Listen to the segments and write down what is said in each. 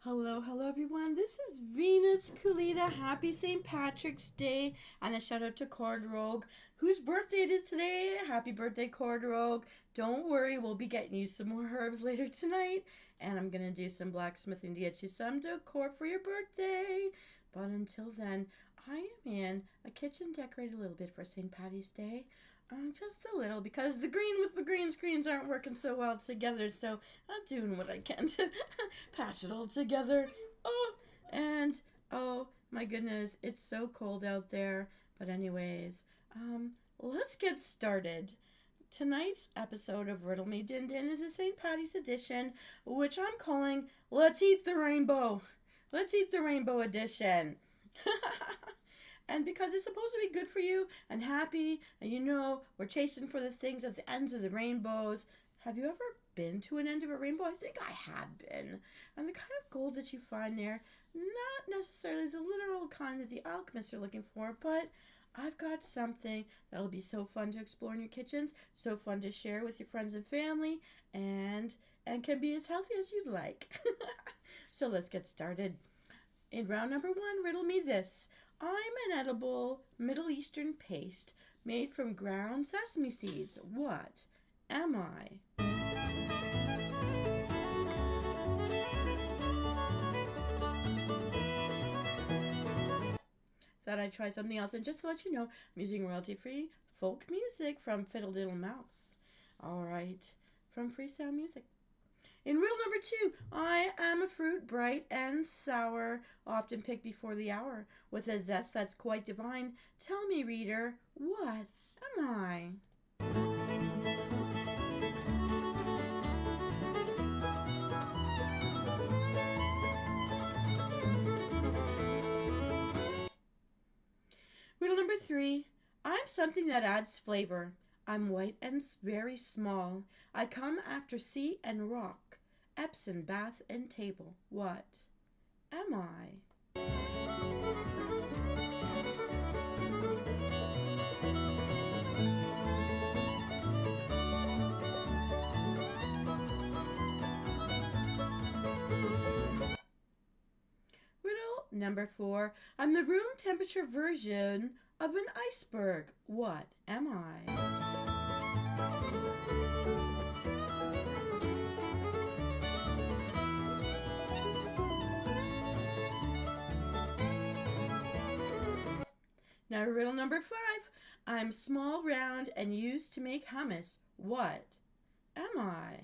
Hello everyone. This is Venus Kalita. Happy St. Patrick's Day, and a shout out to Cord Rogue, whose birthday it is today. Happy birthday, Cord Rogue. Don't worry, we'll be getting you some more herbs later tonight, and I'm gonna do some blacksmithing to get you some decor for your birthday. But until then, I am in a kitchen decorated a little bit for St. Patty's Day. Just a little, because the green with the green screens aren't working so well together, so I'm doing what I can to patch it all together. Oh my goodness, it's so cold out there. But anyways, let's get started. Tonight's episode of Riddle Me Din Din is a St. Patty's edition, which I'm calling Let's Eat the Rainbow. Let's Eat the Rainbow edition. And because it's supposed to be good for you and happy, and we're chasing for the things at the ends of the rainbows. Have you ever been to an end of a rainbow? I think I have been. And the kind of gold that you find there, not necessarily the literal kind that the alchemists are looking for, but I've got something that'll be so fun to explore in your kitchens, so fun to share with your friends and family, and can be as healthy as you'd like. So let's get started. In round number 1, riddle me this. I'm an edible Middle Eastern paste made from ground sesame seeds. What am I? Thought I'd try something else, and just to let you know, I'm using royalty-free folk music from FIDDLE Mouse. All right, from freesoundmusic. In riddle number 2, I am a fruit bright and sour, often picked before the hour, with a zest that's quite divine. Tell me, reader, what am I? Riddle number 3, I'm something that adds flavor. I'm white and very small. I come after sea and rock, Epsom, bath, and table. What am I? Riddle number 4. I'm the room temperature version of an iceberg. What am I? Now riddle number 5. I'm small, round, and used to make hummus. What am I?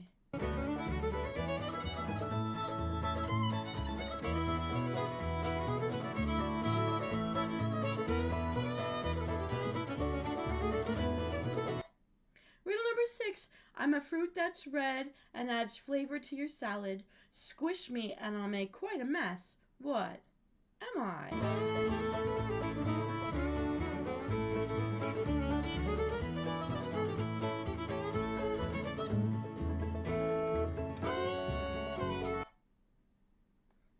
Riddle number 6. I'm a fruit that's red and adds flavor to your salad. Squish me and I'll make quite a mess. What am I?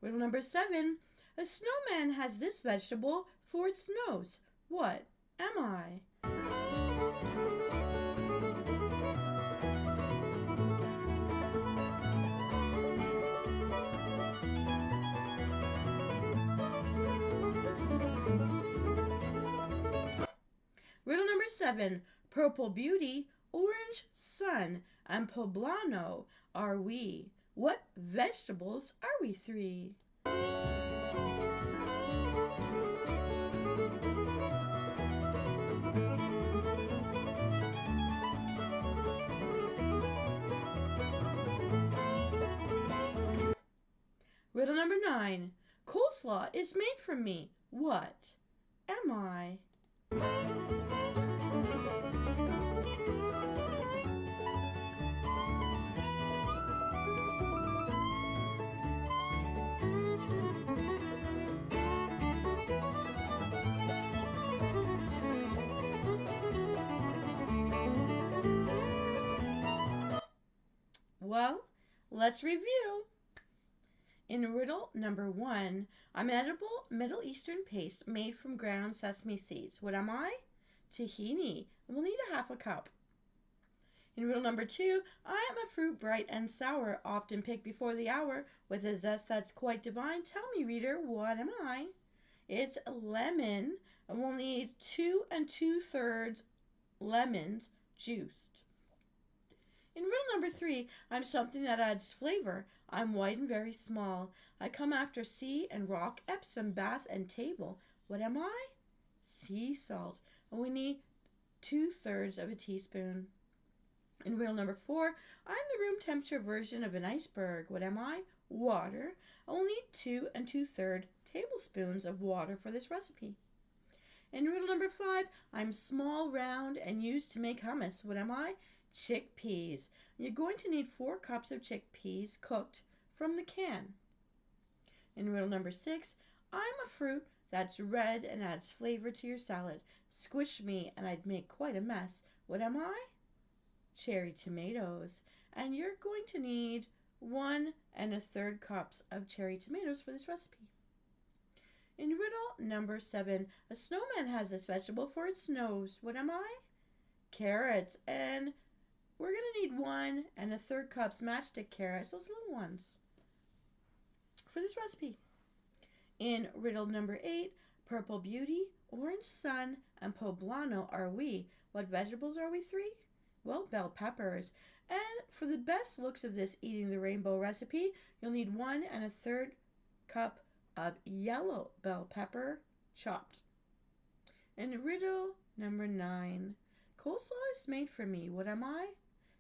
Riddle number 7. A snowman has this vegetable for its nose. What am I? Riddle number 7. Purple beauty, orange sun, and poblano are we. What vegetables are we 3? Riddle number 9. Coleslaw is made from me. What am I? Well, let's review. In riddle number 1, I'm an edible Middle Eastern paste made from ground sesame seeds. What am I? Tahini. We'll need a half a cup. In riddle number 2, I am a fruit bright and sour, often picked before the hour, with a zest that's quite divine. Tell me, reader, what am I? It's lemon, and we'll need 2 2/3 lemons juiced. In riddle number 3, I'm something that adds flavor. I'm white and very small. I come after sea and rock, Epsom, bath, and table. What am I? Sea salt. And we need 2/3 of a teaspoon. In riddle number 4, I'm the room temperature version of an iceberg. What am I? Water. I will need 2 2/3 tablespoons of water for this recipe. In riddle number 5, I'm small, round, and used to make hummus. What am I? Chickpeas. You're going to need 4 cups of chickpeas cooked from the can. In riddle number 6, I'm a fruit that's red and adds flavor to your salad. Squish me and I'd make quite a mess. What am I? Cherry tomatoes. And you're going to need 1 1/3 cups of cherry tomatoes for this recipe. In riddle number 7, a snowman has this vegetable for its nose. What am I? Carrots. And we're going to need 1 1/3 cups matchstick carrots, those little ones, for this recipe. In riddle number 8, purple beauty, orange sun, and poblano are we. What vegetables are we 3? Well, bell peppers. And for the best looks of this eating the rainbow recipe, you'll need 1 1/3 cup of yellow bell pepper chopped. In riddle number 9, coleslaw is made for me. What am I?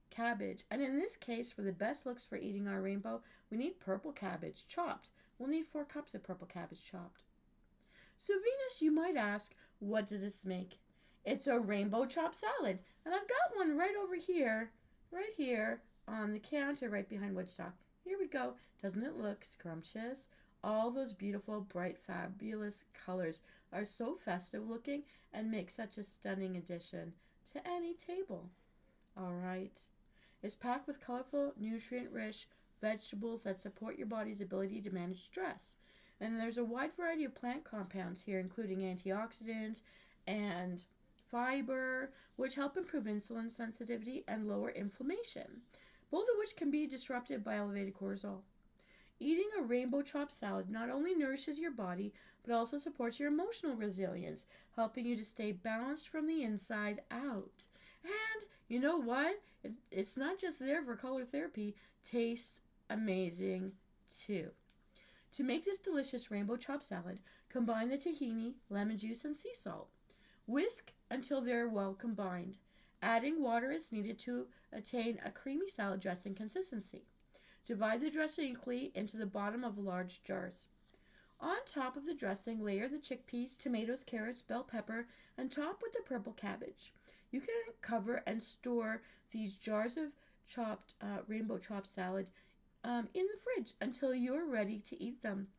Cabbage. And in this case, for the best looks for eating our rainbow, we need purple cabbage chopped. We'll need 4 cups of purple cabbage chopped. So Venus, you might ask, what does this make? It's a rainbow chopped salad. And I've got one right over here, right here on the counter right behind Woodstock. Here we go. Doesn't it look scrumptious? All those beautiful, bright, fabulous colors are so festive looking and make such a stunning addition to any table. All right. It's packed with colorful, nutrient-rich vegetables that support your body's ability to manage stress. And there's a wide variety of plant compounds here, including antioxidants and fiber, which help improve insulin sensitivity and lower inflammation, both of which can be disrupted by elevated cortisol. Eating a rainbow chopped salad not only nourishes your body, but also supports your emotional resilience, helping you to stay balanced from the inside out. And you know what? It's not just there for color therapy. Tastes amazing too. To make this delicious rainbow chopped salad, combine the tahini, lemon juice, and sea salt. Whisk until they're well combined. Adding water is needed to attain a creamy salad dressing consistency. Divide the dressing equally into the bottom of large jars. On top of the dressing, layer the chickpeas, tomatoes, carrots, bell pepper, and top with the purple cabbage. You can cover and store these jars of chopped rainbow chopped salad in the fridge until you're ready to eat them.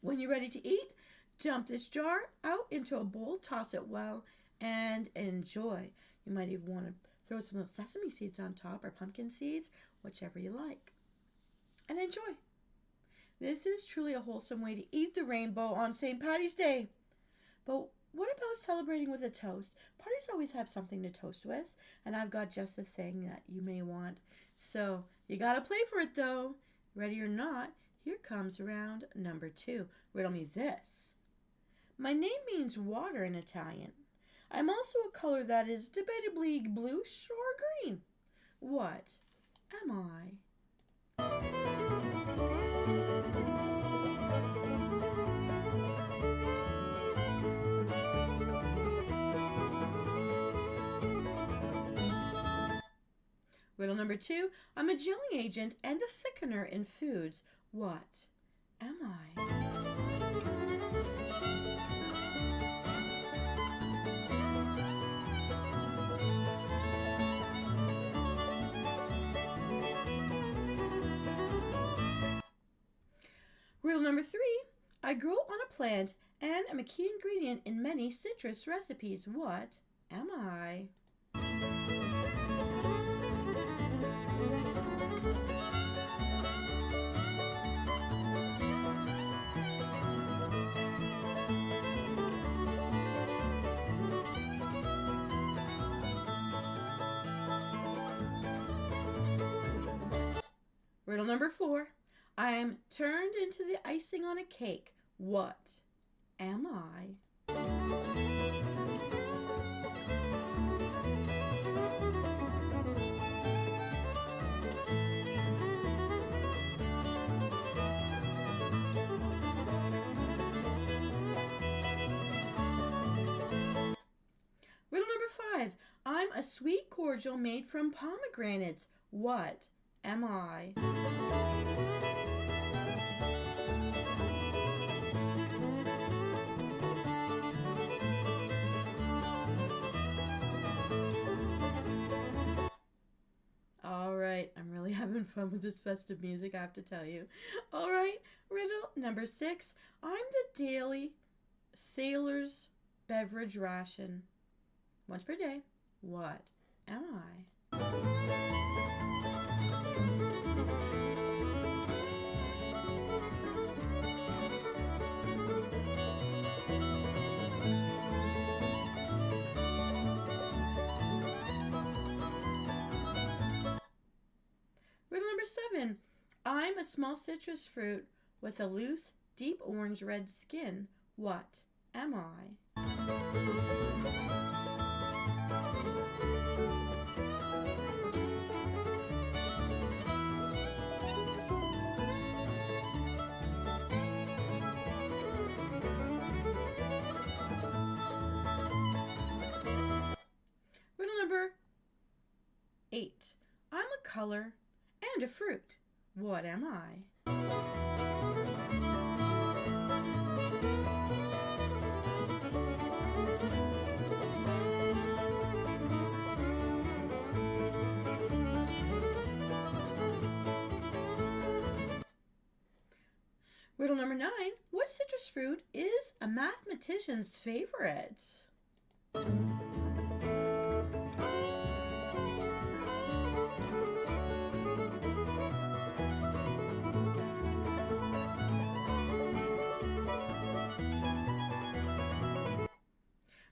When you're ready to eat, dump this jar out into a bowl, toss it well, and enjoy. You might even want to throw some little sesame seeds on top or pumpkin seeds, whichever you like. And enjoy. This is truly a wholesome way to eat the rainbow on St. Patty's Day. But what about celebrating with a toast? Parties always have something to toast with, and I've got just the thing that you may want. So you gotta play for it though. Ready or not, here comes round number 2. Riddle me this. My name means water in Italian. I'm also a color that is debatably bluish or green. What am I? Riddle number 2, I'm a gelling agent and a thickener in foods. What am I? Riddle number 3, I grow on a plant and am a key ingredient in many citrus recipes. What am I? Riddle number 4. I am turned into the icing on a cake. What am I? Riddle number 5. I'm a sweet cordial made from pomegranates. What am I? All right, I'm really having fun with this festive music, I have to tell you. All right, riddle number 6. I'm the daily sailor's beverage ration. Once per day. What am I? Riddle number 7. I'm a small citrus fruit with a loose, deep orange-red skin. What am I? Riddle number 8. I'm a color and a fruit. What am I? Riddle number 9. What citrus fruit is a mathematician's favorite?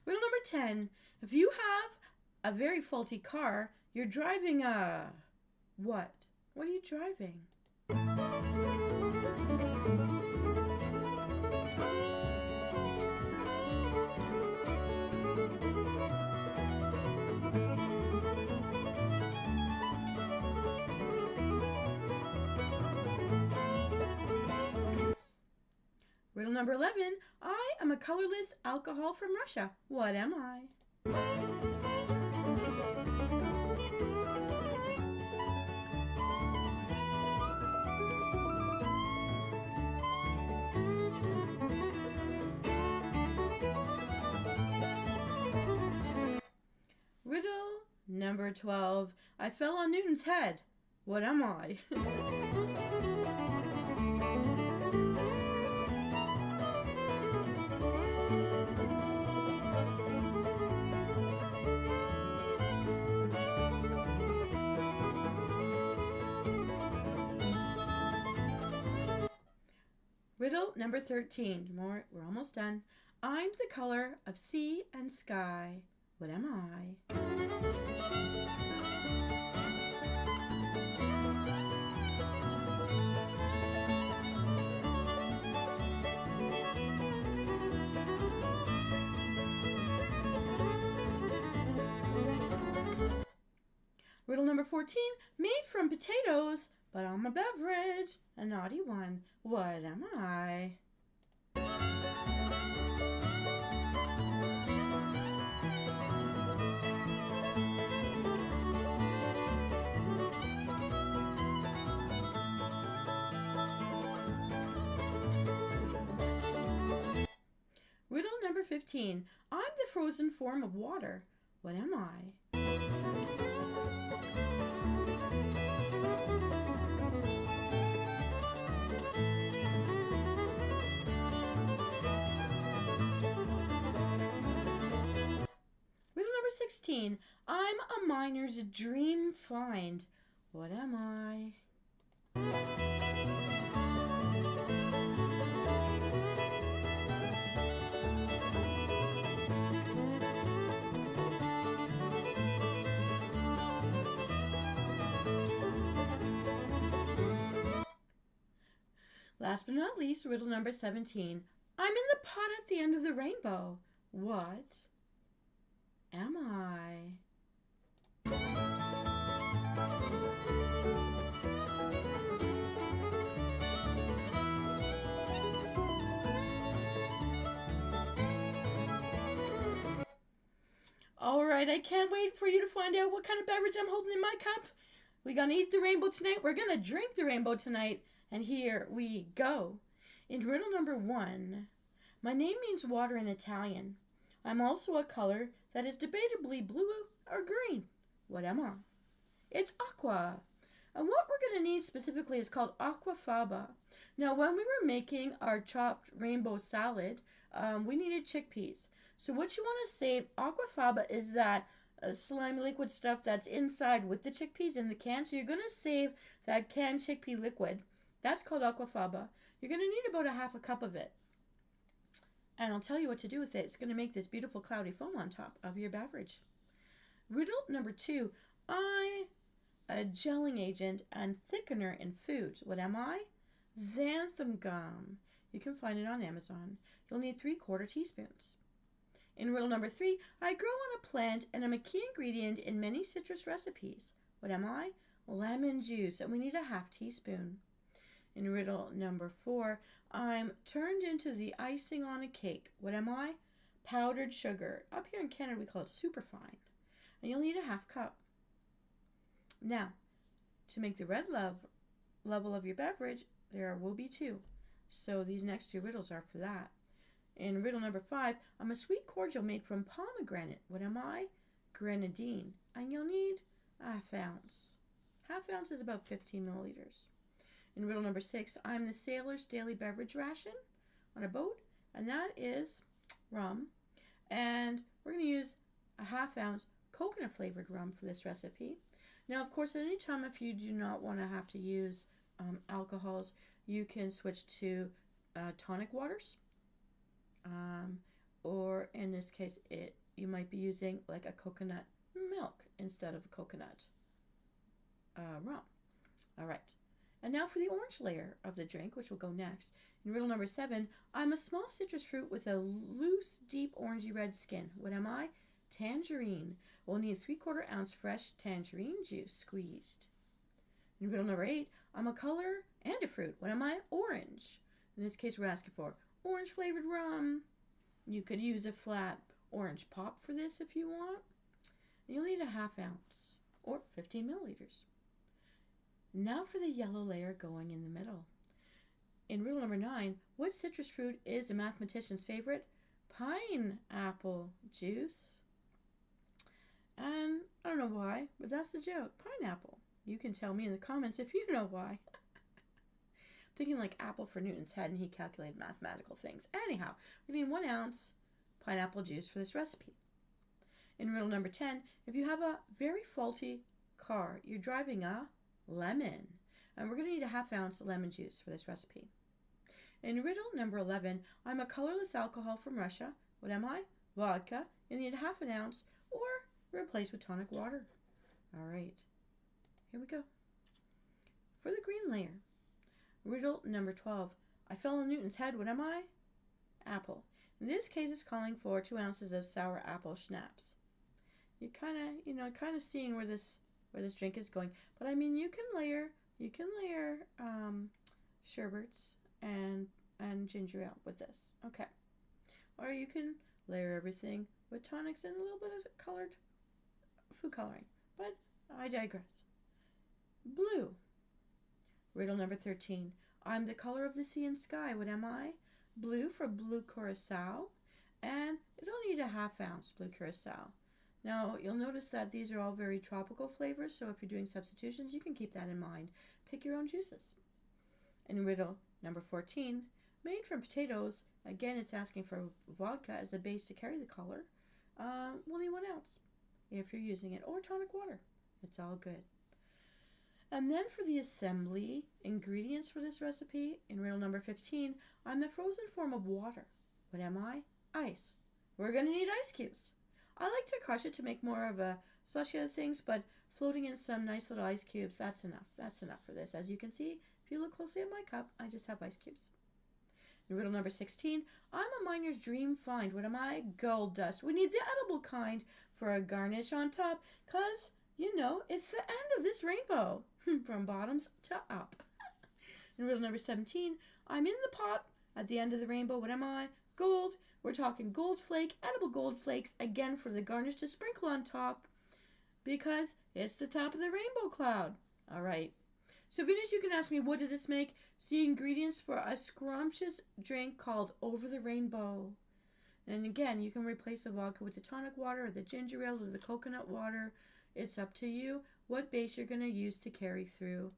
Riddle number 10. If you have a very faulty car, you're driving a... what? What are you driving? Riddle number 11. I am a colorless alcohol from Russia. What am I? Riddle number 12. I fell on Newton's head. What am I? Riddle number 13. We're almost done. I'm the color of sea and sky. What am I? Riddle number 14. Made from potatoes, but I'm a beverage. A naughty one. What am I? Riddle number 15. I'm the frozen form of water. What am I? Riddle number 16. I'm a miner's dream find. What am I? Last but not least, riddle number 17. I'm in the pot at the end of the rainbow. What am I? Alright, I can't wait for you to find out what kind of beverage I'm holding in my cup. We're going to eat the rainbow tonight. We're going to drink the rainbow tonight. And here we go. In riddle number 1, my name means water in Italian. I'm also a color that is debatably blue or green. What am I? It's aqua. And what we're going to need specifically is called aquafaba. Now, when we were making our chopped rainbow salad, we needed chickpeas. So what you want to save, aquafaba is that slimy liquid stuff that's inside with the chickpeas in the can. So you're going to save that canned chickpea liquid. That's called aquafaba. You're going to need about a half a cup of it. And I'll tell you what to do with it. It's going to make this beautiful cloudy foam on top of your beverage. Riddle number 2. A gelling agent and thickener in foods. What am I? Xanthan gum. You can find it on Amazon. You'll need 3/4 teaspoons. In riddle number 3, I grow on a plant and am a key ingredient in many citrus recipes. What am I? Lemon juice, and we need a half teaspoon. In riddle number 4, I'm turned into the icing on a cake. What am I? Powdered sugar. Up here in Canada, we call it superfine. And you'll need a half cup. Now, to make the red level of your beverage, there will be 2. So these next 2 riddles are for that. In riddle number 5, I'm a sweet cordial made from pomegranate. What am I? Grenadine. And you'll need a half ounce. Half ounce is about 15 milliliters. In riddle number 6, I'm the sailor's daily beverage ration on a boat, and that is rum. And we're going to use a half ounce coconut flavored rum for this recipe. Now, of course, at any time, if you do not want to have to use alcohols, you can switch to tonic waters. Or in this case, you might be using like a coconut milk instead of a coconut rum. All right. And now for the orange layer of the drink, which will go next. In riddle number 7, I'm a small citrus fruit with a loose, deep orangey red skin. What am I? Tangerine. We'll need 3/4 ounce fresh tangerine juice squeezed. In riddle number 8, I'm a color and a fruit. What am I? Orange. In this case, we're asking for orange flavored rum. You could use a flat orange pop for this if you want. You'll need a half ounce or 15 milliliters. Now for the yellow layer going in the middle. In riddle number 9, what citrus fruit is a mathematician's favorite? Pineapple juice. And I don't know why, but that's the joke. Pineapple. You can tell me in the comments if you know why. Thinking like apple for Newton's head, and he calculated mathematical things. Anyhow, we need 1 ounce pineapple juice for this recipe. In riddle number 10, if you have a very faulty car, you're driving a lemon. And we're going to need a half ounce lemon juice for this recipe. In riddle number 11, I'm a colorless alcohol from Russia. What am I? Vodka. You need half an ounce or replace with tonic water. All right, here we go. For the green layer, riddle number 12, I fell on Newton's head. What am I? Apple. In this case, it's calling for 2 ounces of sour apple schnapps. You kind of seeing where this drink is going. But I mean, you can layer sherbets and ginger ale with this. Okay. Or you can layer everything with tonics and a little bit of colored food coloring. But I digress. Blue. Riddle number 13. I'm the color of the sea and sky. What am I? Blue for blue curacao. And it'll need a half ounce blue curacao. Now, you'll notice that these are all very tropical flavors, so if you're doing substitutions, you can keep that in mind. Pick your own juices. In riddle number 14, made from potatoes, again, it's asking for vodka as a base to carry the color. We'll need 1 ounce if you're using it, or tonic water. It's all good. And then for the assembly ingredients for this recipe, in riddle number 15, I'm the frozen form of water. What am I? Ice. We're going to need ice cubes. I like to crush it to make more of a slushy of things, but floating in some nice little ice cubes, that's enough. That's enough for this. As you can see, If you look closely at my cup, I just have ice cubes. In riddle number 16, I'm a miner's dream find. What am I? Gold dust. We need the edible kind for a garnish on top, because, you know, it's the end of this rainbow, from bottoms to up. In riddle number 17, I'm in the pot at the end of the rainbow. What am I? Gold. We're talking gold flake, edible gold flakes, again for the garnish to sprinkle on top, because it's the top of the rainbow cloud. All right. So Venus, you can ask me, what does this make? See ingredients for a scrumptious drink called Over the Rainbow. And again, you can replace the vodka with the tonic water or the ginger ale or the coconut water. It's up to you what base you're going to use to carry through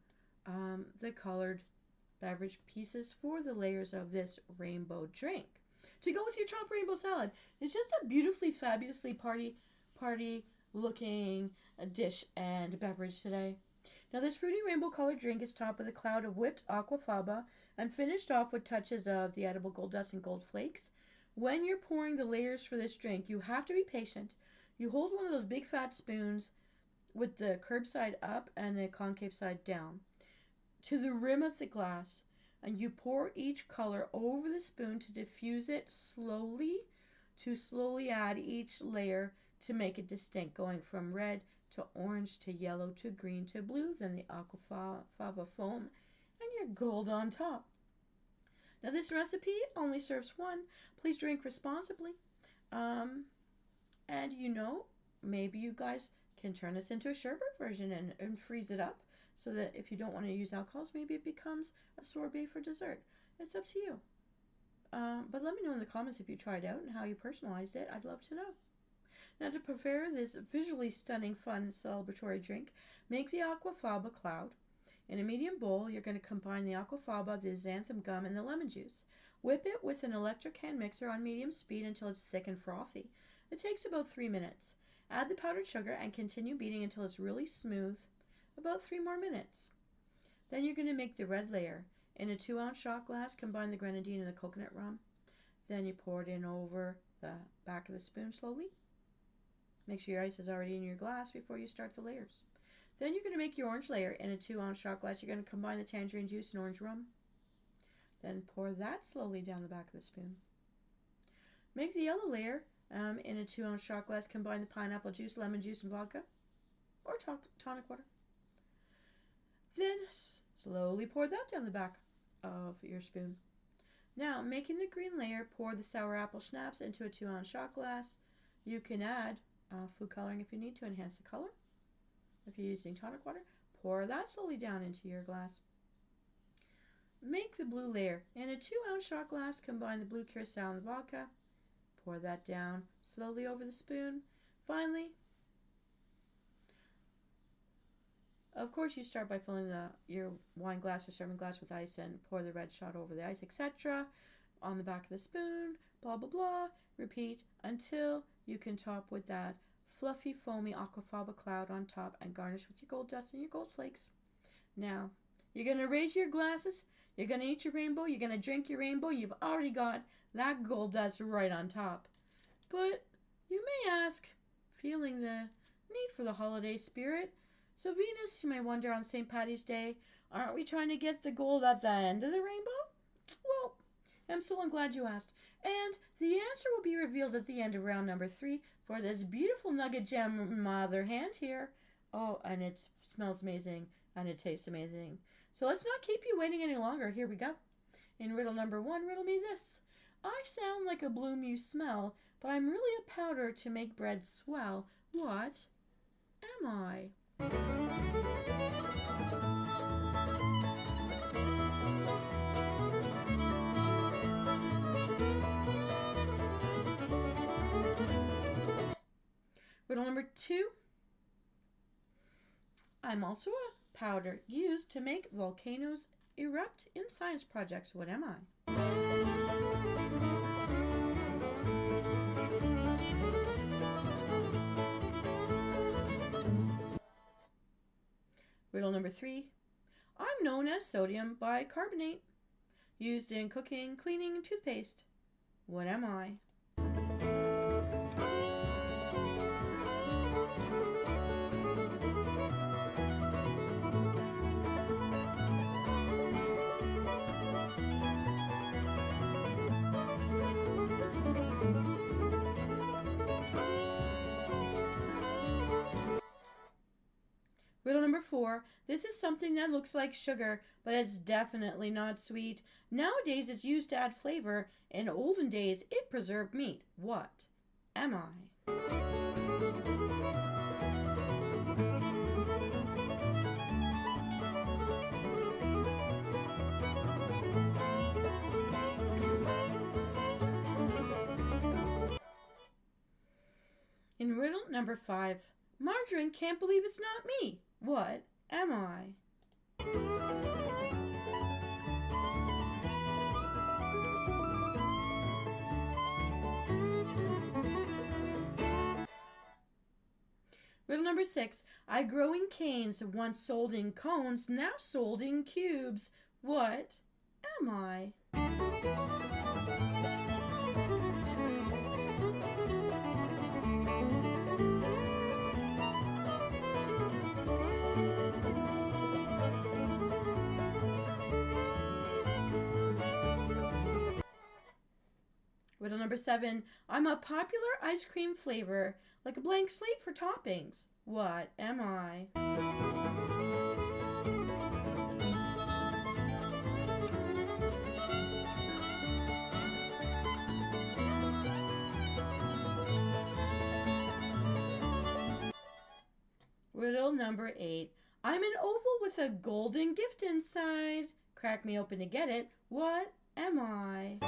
the colored beverage pieces for the layers of this rainbow drink. To go with your chopped rainbow salad. It's just a beautifully, fabulously party looking dish and beverage today. Now this fruity rainbow colored drink is topped with a cloud of whipped aquafaba and finished off with touches of the edible gold dust and gold flakes. When you're pouring the layers for this drink, you have to be patient. You hold one of those big fat spoons with the curb side up and the concave side down to the rim of the glass, and you pour each color over the spoon to diffuse it slowly, to slowly add each layer to make it distinct, going from red to orange to yellow to green to blue, then the aquafaba foam, and your gold on top. Now this recipe only serves one. Please drink responsibly. And you know, maybe you guys can turn this into a sherbet version and freeze it up so that if you don't want to use alcohols, maybe it becomes a sorbet for dessert. It's up to you. But let me know in the comments if you tried it out and how you personalized it. I'd love to know. Now to prepare this visually stunning, fun, celebratory drink, make the aquafaba cloud. In a medium bowl, you're going to combine the aquafaba, the xanthan gum, and the lemon juice. Whip it with an electric hand mixer on medium speed until it's thick and frothy. It takes about 3 minutes. Add the powdered sugar and continue beating until it's really smooth, about 3 more minutes. Then you're going to make the red layer. In a 2-ounce shot glass, combine the grenadine and the coconut rum. Then you pour it in over the back of the spoon slowly. Make sure your ice is already in your glass before you start the layers. Then you're going to make your orange layer. In a 2-ounce shot glass, you're going to combine the tangerine juice and orange rum. Then pour that slowly down the back of the spoon. Make the yellow layer. In a 2-ounce shot glass, combine the pineapple juice, lemon juice, and vodka, or tonic water. Then slowly pour that down the back of your spoon. Now, making the green layer, pour the sour apple schnapps into a 2-ounce shot glass. You can add food coloring if you need to enhance the color. If you're using tonic water, pour that slowly down into your glass. Make the blue layer. In a 2-ounce shot glass, combine the blue curacao and the vodka. Pour that down slowly over the spoon. Finally, of course, you start by filling your wine glass or serving glass with ice and pour the red shot over the ice, etc. on the back of the spoon, blah, blah, blah. Repeat until you can top with that fluffy, foamy aquafaba cloud on top and garnish with your gold dust and your gold flakes. Now, you're going to raise your glasses. You're going to eat your rainbow. You're going to drink your rainbow. You've already got that gold dust right on top. But you may ask, feeling the need for the holiday spirit, so Venus, you may wonder on St. Paddy's Day, aren't we trying to get the gold at the end of the rainbow? Well, Msoul, I'm glad you asked. And the answer will be revealed at the end of round number 3 for this beautiful nugget gem in my other hand here. Oh, and it smells amazing and it tastes amazing. So let's not keep you waiting any longer. Here we go. In riddle number 1, riddle me this. I sound like a bloom you smell, but I'm really a powder to make bread swell. What am I? Riddle number 2. I'm also a powder used to make volcanoes erupt in science projects. What am I? Riddle number 3. I'm known as sodium bicarbonate, used in cooking, cleaning, and toothpaste. What am I? Riddle number 4. This is something that looks like sugar, but it's definitely not sweet. Nowadays it's used to add flavor. In olden days it preserved meat. What am I? In riddle number 5, Margarine can't believe it's not me. What am I? Riddle number 6, I grow in canes, once sold in cones, now sold in cubes. What am I? Riddle number 7, I'm a popular ice cream flavor, like a blank slate for toppings. What am I? Riddle number 8, I'm an oval with a golden gift inside. Crack me open to get it. What am I?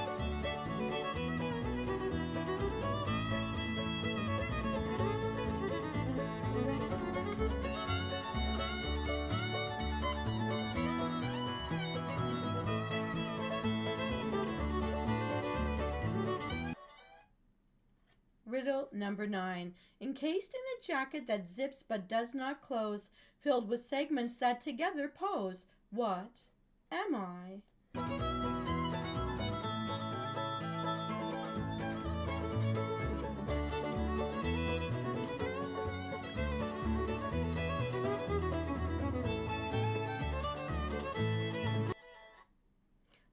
Riddle number 9. Encased in a jacket that zips but does not close, filled with segments that together pose. What am I?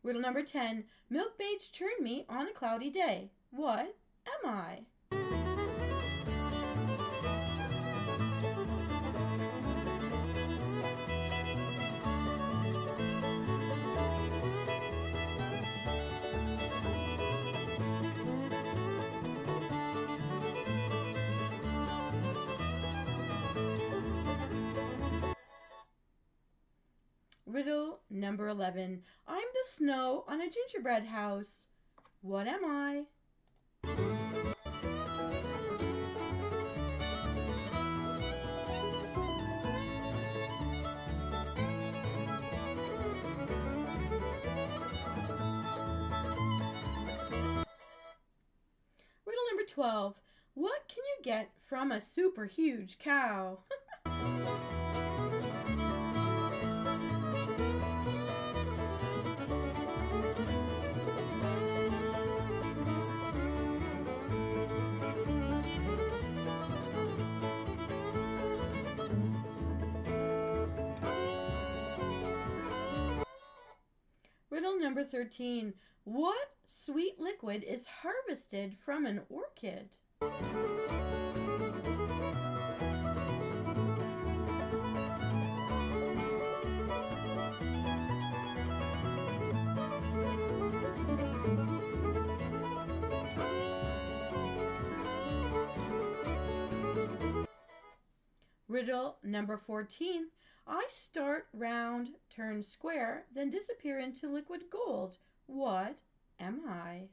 Riddle number 10. Milkmaids churn me on a cloudy day. What am I? Riddle number 11. I'm the snow on a gingerbread house. What am I? Riddle number 12. What can you get from a super huge cow? Riddle number 13. What sweet liquid is harvested from an orchid? Riddle number 14. I start round, turn square, then disappear into liquid gold. What am I?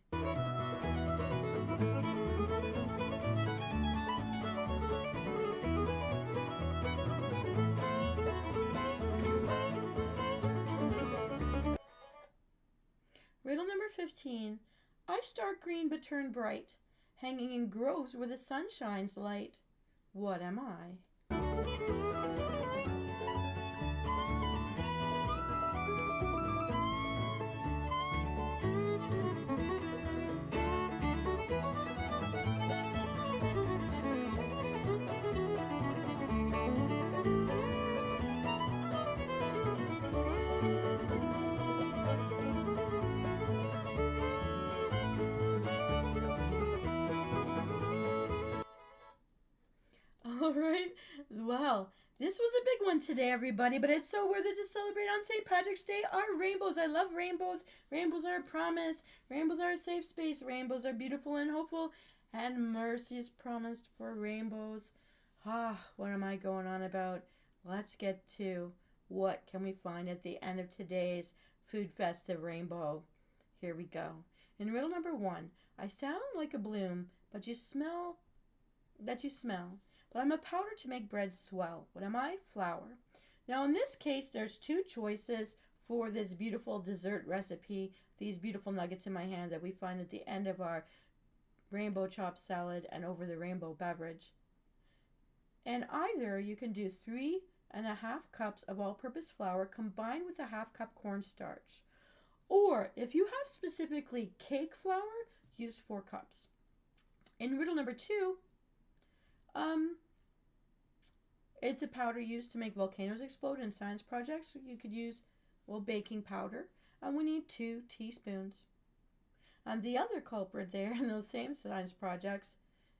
Riddle number 15. I start green but turn bright, hanging in groves where the sun shines light. What am I? All right. Well, This was a big one today, everybody, but it's so worth it to celebrate on St. Patrick's Day. Our rainbows. I love rainbows. Rainbows are a promise. Rainbows are a safe space. Rainbows are beautiful and hopeful. And mercy is promised for rainbows. What am I going on about? Let's get to what can we find at the end of today's food festive rainbow. Here we go. In riddle number 1, I sound like a bloom, but you smell that you smell. But I'm a powder to make bread swell. What am I? Flour. Now in this case, there's 2 choices for this beautiful dessert recipe. These beautiful nuggets in my hand that we find at the end of our rainbow chopped salad and over the rainbow beverage. And either you can do 3.5 cups of all-purpose flour combined with a 1/2 cup cornstarch. Or if you have specifically cake flour, use 4 cups. In riddle number 2, it's a powder used to make volcanoes explode in science projects. You could use, baking powder. And we need 2 teaspoons. And the other culprit there in those same science projects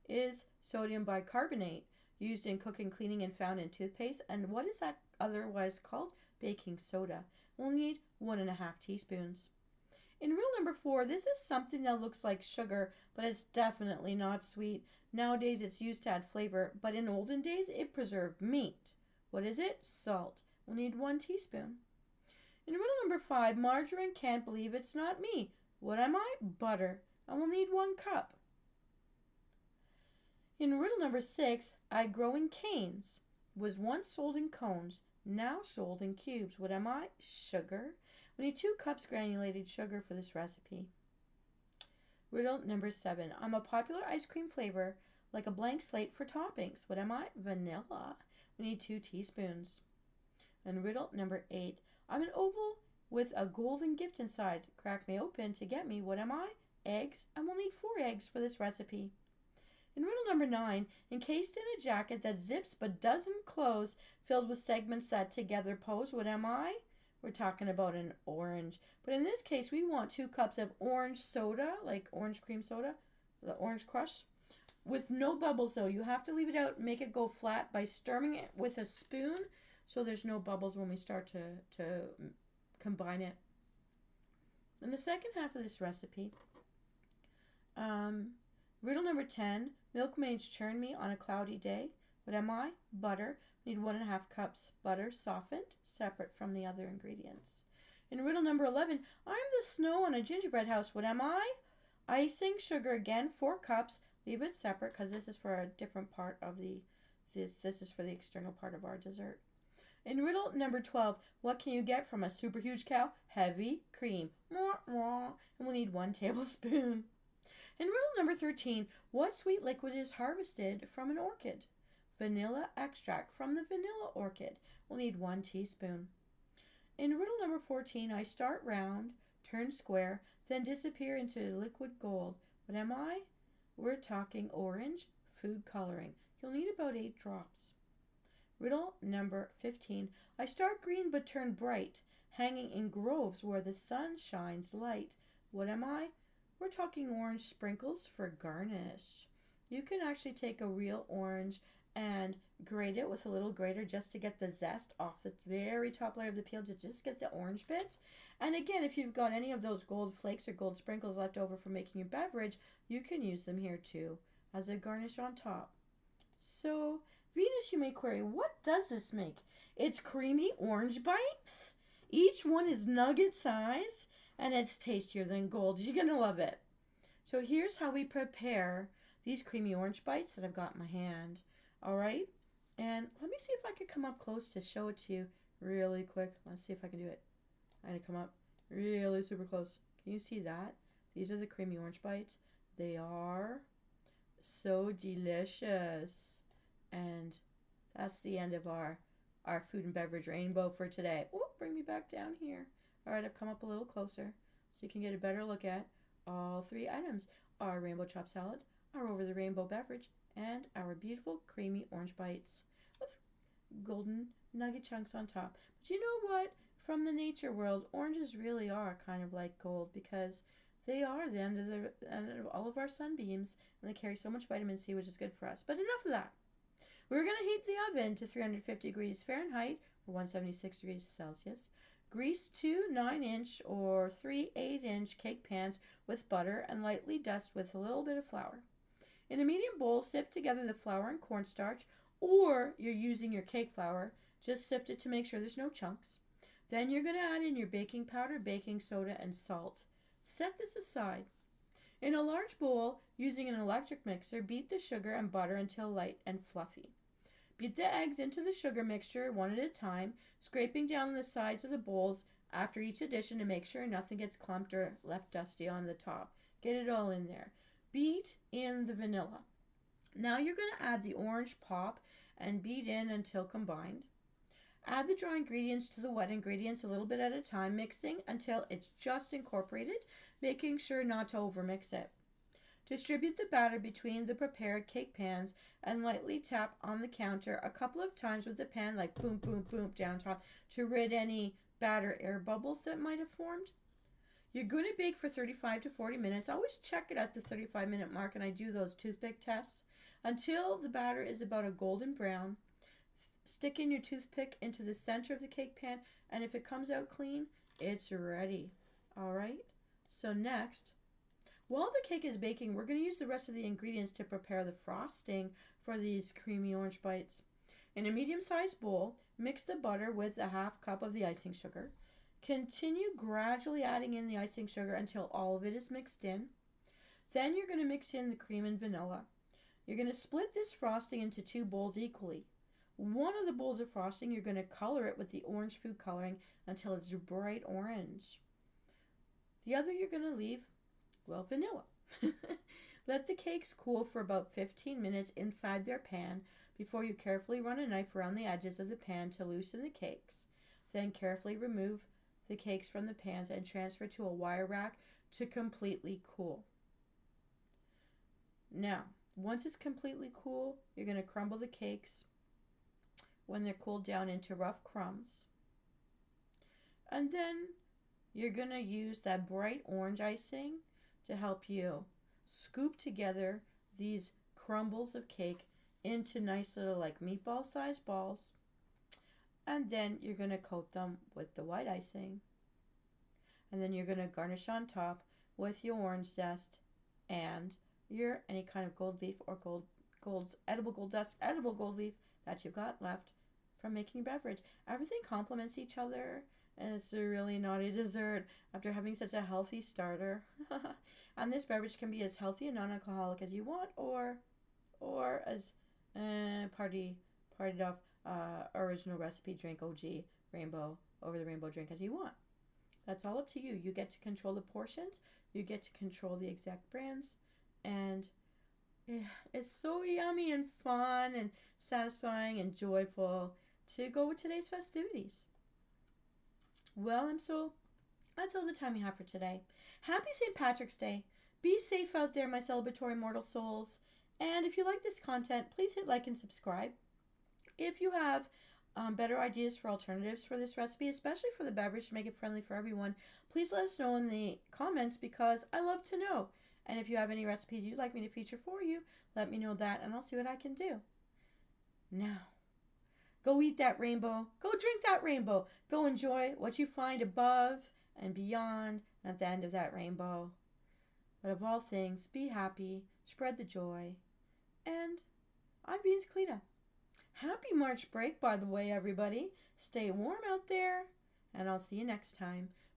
is sodium bicarbonate, used in cooking, cleaning, and found in toothpaste. And what is that otherwise called? Baking soda. We'll need 1.5 teaspoons. In riddle number 4, this is something that looks like sugar, but it's definitely not sweet. Nowadays it's used to add flavor, but in olden days it preserved meat. What is it? Salt. We'll need 1 teaspoon. In riddle number 5, margarine can't believe it's not me. What am I? Butter. And we'll need 1 cup. In riddle number 6, I grow in canes. Was once sold in cones, now sold in cubes. What am I? Sugar. We need 2 cups granulated sugar for this recipe. Riddle number 7. I'm a popular ice cream flavor, like a blank slate for toppings. What am I? Vanilla. We need 2 teaspoons. And riddle number 8. I'm an oval with a golden gift inside. Crack me open to get me. What am I? Eggs. And we'll need 4 eggs for this recipe. In riddle number 9, encased in a jacket that zips but doesn't close, filled with segments that together pose. What am I? We're talking about an orange. But in this case, we want 2 cups of orange soda, like orange cream soda, the orange crush, with no bubbles though. You have to leave it out, make it go flat by stirring it with a spoon so there's no bubbles when we start to combine it. In the second half of this recipe, riddle number 10, milkmaids churn me on a cloudy day. What am I? Butter. Need 1.5 cups butter, softened, separate from the other ingredients. In riddle number 11, I'm the snow on a gingerbread house. What am I? Icing, sugar again, 4 cups. Leave it separate because this is for a different part of this is for the external part of our dessert. In riddle number 12, what can you get from a super huge cow? Heavy cream. And we'll need 1 tablespoon. In riddle number 13, what sweet liquid is harvested from an orchid? Vanilla extract from the vanilla orchid. We'll need 1 teaspoon. In riddle number 14, I start round, turn square, then disappear into liquid gold. What am I? We're talking orange food coloring. You'll need about 8 drops. Riddle number 15, I start green but turn bright, hanging in groves where the sun shines light. What am I? We're talking orange sprinkles for garnish. You can actually take a real orange and grate it with a little grater just to get the zest off the very top layer of the peel, to just get the orange bits. And again, if you've got any of those gold flakes or gold sprinkles left over from making your beverage, you can use them here too as a garnish on top. So, Venus, you may query, what does this make? It's creamy orange bites. Each one is nugget sized and it's tastier than gold. You're going to love it. So here's how we prepare these creamy orange bites that I've got in my hand. All right, and let me see if I can come up close to show it to you really quick. Let's see if I can do it. I'm going to come up really super close. Can you see that? These are the creamy orange bites. They are so delicious. And that's the end of our food and beverage rainbow for today. Oh, bring me back down here. All right, I've come up a little closer so you can get a better look at all 3 items. Our rainbow chopped salad, our over the rainbow beverage, and our beautiful creamy orange bites with golden nugget chunks on top. But you know what? From the nature world, oranges really are kind of like gold because they are the end of all of our sunbeams, and they carry so much vitamin C, which is good for us. But enough of that. We're going to heat the oven to 350 degrees Fahrenheit or 176 degrees Celsius. Grease 2 9-inch or 3 8-inch cake pans with butter and lightly dust with a little bit of flour. In a medium bowl, sift together the flour and cornstarch, or you're using your cake flour. Just sift it to make sure there's no chunks. Then you're going to add in your baking powder, baking soda, and salt. Set this aside. In a large bowl, using an electric mixer, beat the sugar and butter until light and fluffy. Beat the eggs into the sugar mixture one at a time, scraping down the sides of the bowls after each addition to make sure nothing gets clumped or left dusty on the top. Get it all in there. Beat in the vanilla. Now you're going to add the orange pop and beat in until combined. Add the dry ingredients to the wet ingredients a little bit at a time, mixing until it's just incorporated, making sure not to overmix it. Distribute the batter between the prepared cake pans and lightly tap on the counter a couple of times with the pan, like boom, boom, boom, down top, to rid any batter air bubbles that might have formed. You're going to bake for 35 to 40 minutes. I always check it at the 35-minute mark, and I do those toothpick tests until the batter is about a golden brown. Stick in your toothpick into the center of the cake pan, and if it comes out clean, it's ready. All right, so next, while the cake is baking, we're going to use the rest of the ingredients to prepare the frosting for these creamy orange bites. In a medium-sized bowl, mix the butter with a half cup of the icing sugar. Continue gradually adding in the icing sugar until all of it is mixed in. Then you're going to mix in the cream and vanilla. You're going to split this frosting into 2 bowls equally. One of the bowls of frosting, you're going to color it with the orange food coloring until it's bright orange. The other you're going to leave, well, vanilla. Let the cakes cool for about 15 minutes inside their pan before you carefully run a knife around the edges of the pan to loosen the cakes. Then carefully remove the cakes from the pans and transfer to a wire rack to completely cool. Now, once it's completely cool, you're going to crumble the cakes when they're cooled down into rough crumbs. And then you're going to use that bright orange icing to help you scoop together these crumbles of cake into nice little like meatball sized balls. And then you're going to coat them with the white icing. And then you're going to garnish on top with your orange zest and your any kind of gold leaf or edible gold leaf that you've got left from making a beverage. Everything complements each other, and it's a really naughty dessert after having such a healthy starter. And this beverage can be as healthy and non-alcoholic as you want, or as partied off original recipe drink OG rainbow over the rainbow drink as you want. That's all up to you. You get to control the portions, you get to control the exact brands, and it's so yummy and fun and satisfying and joyful to go with today's festivities. Well, Msoul, that's all the time we have for today. Happy St. Patrick's Day. Be safe out there, my celebratory mortal souls. And if you like this content, please hit like and subscribe. If you have better ideas for alternatives for this recipe, especially for the beverage to make it friendly for everyone, please let us know in the comments because I love to know. And if you have any recipes you'd like me to feature for you, let me know that and I'll see what I can do. Now, go eat that rainbow. Go drink that rainbow. Go enjoy what you find above and beyond and at the end of that rainbow. But of all things, be happy, spread the joy. And I'm Venus Cleta. Happy March break, by the way, everybody. Stay warm out there, and I'll see you next time